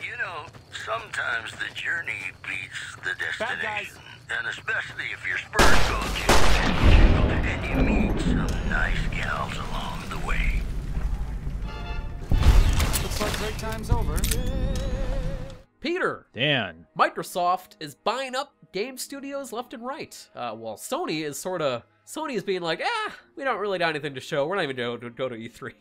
You know, sometimes the journey beats the Bad guys. destination. And especially if your spurs go jiggle, and you meet some nice gals along the way. Looks like break time's over. Peter, Dan. Microsoft is buying up game studios left and right. While Sony is being like, we don't really got anything to show. We're not even going to go to E3.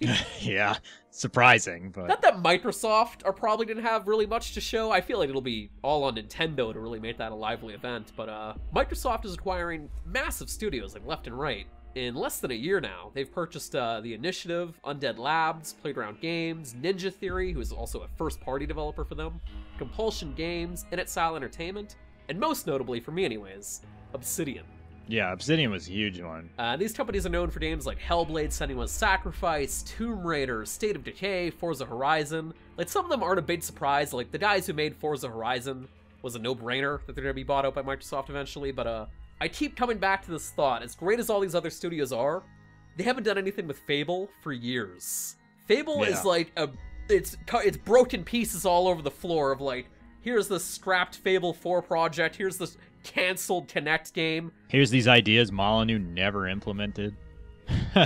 Yeah, surprising, but... Not that Microsoft are probably going to have really much to show. I feel like it'll be all on Nintendo to really make that a lively event. But Microsoft is acquiring massive studios like left and right. In less than a year now, they've purchased The Initiative, Undead Labs, Playground Games, Ninja Theory, who is also a first-party developer for them, Compulsion Games, InXile Entertainment, and most notably, for me anyways, Obsidian. Yeah, Obsidian was a huge one. These companies are known for games like Hellblade: Senua's Sacrifice, Tomb Raider, State of Decay, Forza Horizon. Like, some of them aren't a big surprise. Like, the guys who made Forza Horizon was a no-brainer that they're going to be bought out by Microsoft eventually, but I keep coming back to this thought. As great as all these other studios are, they haven't done anything with Fable for years. Fable is like it's broken pieces all over the floor of like, here's the scrapped Fable 4 project, here's this canceled Kinect game. Here's these ideas Molyneux never implemented.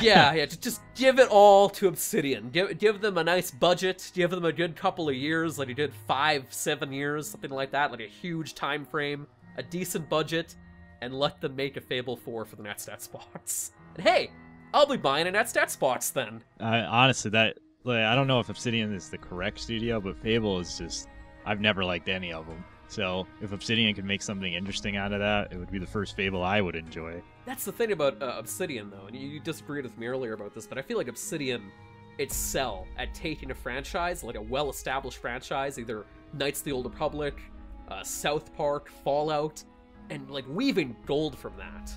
yeah, just give it all to Obsidian. Give them a nice budget, give them a good couple of years, like he did 5-7 years, something like that, like a huge time frame, a decent budget, and let them make a Fable 4 for the next Xbox. And hey, I'll be buying a next Xbox then. Honestly, I don't know if Obsidian is the correct studio, but Fable is just... I've never liked any of them. So if Obsidian could make something interesting out of that, it would be the first Fable I would enjoy. That's the thing about Obsidian, though, and you disagreed with me earlier about this, but I feel like Obsidian excel at taking a franchise, like a well-established franchise, either Knights of the Old Republic, South Park, Fallout, and like weaving gold from that.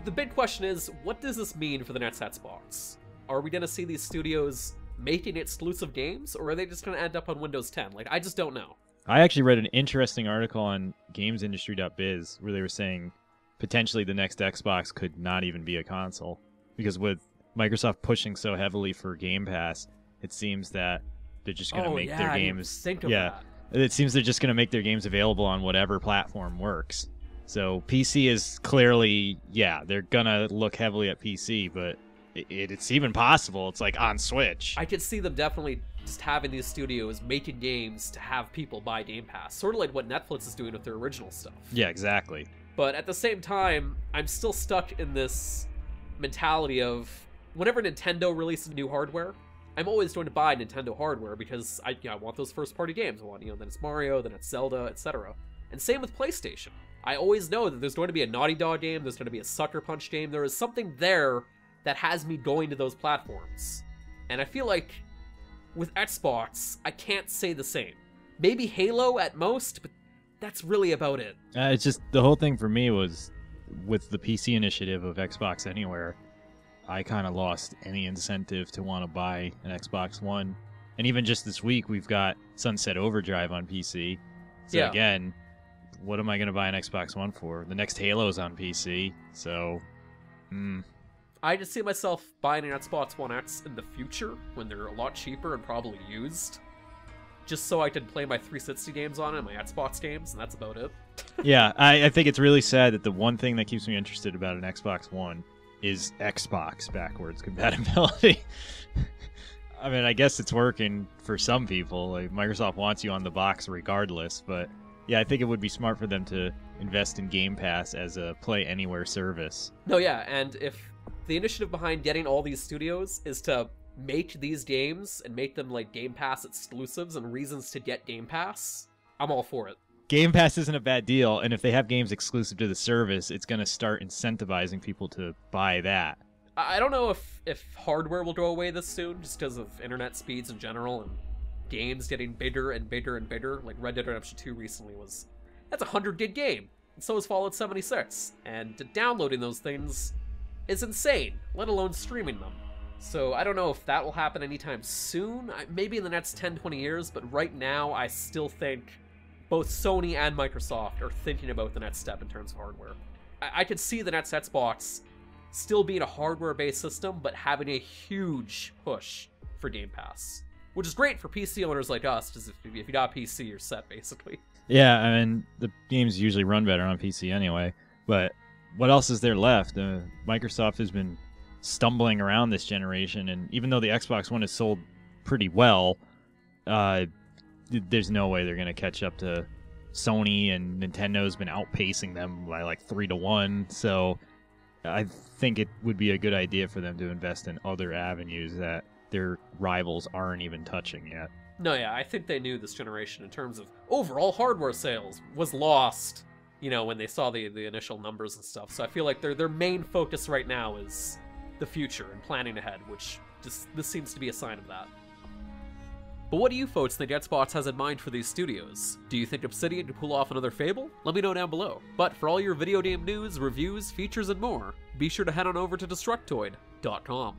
The big question is, what does this mean for the next Xbox? Are we going to see these studios making exclusive games, or are they just going to end up on Windows 10? Like, I just don't know. I actually read an interesting article on gamesindustry.biz where they were saying potentially the next Xbox could not even be a console, because with Microsoft pushing so heavily for Game Pass, it seems that they're just going to make their games... That. It seems they're just going to make their games available on whatever platform works. So PC is clearly, they're going to look heavily at PC, but it's even possible it's like on Switch. I could see them definitely just having these studios making games to have people buy Game Pass. Sort of like what Netflix is doing with their original stuff. Yeah, exactly. But at the same time, I'm still stuck in this mentality of whenever Nintendo releases new hardware, I'm always going to buy Nintendo hardware because I want those first-party games. I want, then it's Mario, then it's Zelda, etc. And same with PlayStation. I always know that there's going to be a Naughty Dog game, there's going to be a Sucker Punch game. There is something there that has me going to those platforms. And I feel like with Xbox, I can't say the same. Maybe Halo at most, but that's really about it. It's just, the whole thing for me was, with the PC initiative of Xbox Anywhere, I kind of lost any incentive to want to buy an Xbox One. And even just this week, we've got Sunset Overdrive on PC. So again, what am I going to buy an Xbox One for? The next Halo's on PC, so... I just see myself buying an Xbox One X in the future, when they're a lot cheaper and probably used, just so I can play my 360 games on it and my Xbox games, and that's about it. Yeah, I think it's really sad that the one thing that keeps me interested about an Xbox One is Xbox backwards compatibility. I mean, I guess it's working for some people. Like, Microsoft wants you on the box regardless, but yeah, I think it would be smart for them to invest in Game Pass as a Play Anywhere service. No, yeah, and if the initiative behind getting all these studios is to make these games and make them like Game Pass exclusives and reasons to get Game Pass, I'm all for it. Game Pass isn't a bad deal, and if they have games exclusive to the service, it's going to start incentivizing people to buy that. I don't know if hardware will go away this soon, just because of internet speeds in general and games getting bigger and bigger and bigger. Like Red Dead Redemption 2 recently that's a 100 gig game, and so is Fallout 76, and downloading those things is insane, let alone streaming them. So I don't know if that will happen anytime soon, maybe in the next 10-20 years, but right now I still think both Sony and Microsoft are thinking about the next step in terms of hardware. I could see the next Xbox still being a hardware-based system, but having a huge push for Game Pass. which is great for PC owners like us, because if you got a PC, you're set, basically. Yeah, I mean, the games usually run better on PC anyway, but what else is there left? Microsoft has been stumbling around this generation, and even though the Xbox One has sold pretty well, there's no way they're going to catch up to Sony, and Nintendo's been outpacing them by like 3-1, so I think it would be a good idea for them to invest in other avenues that their rivals aren't even touching yet. No, yeah, I think they knew this generation in terms of overall hardware sales was lost, you know, when they saw the initial numbers and stuff. So I feel like their main focus right now is the future and planning ahead, which this seems to be a sign of that. But what do you folks think Xbox has in mind for these studios? Do you think Obsidian could pull off another Fable? Let me know down below. But for all your video game news, reviews, features, and more, be sure to head on over to Destructoid.com.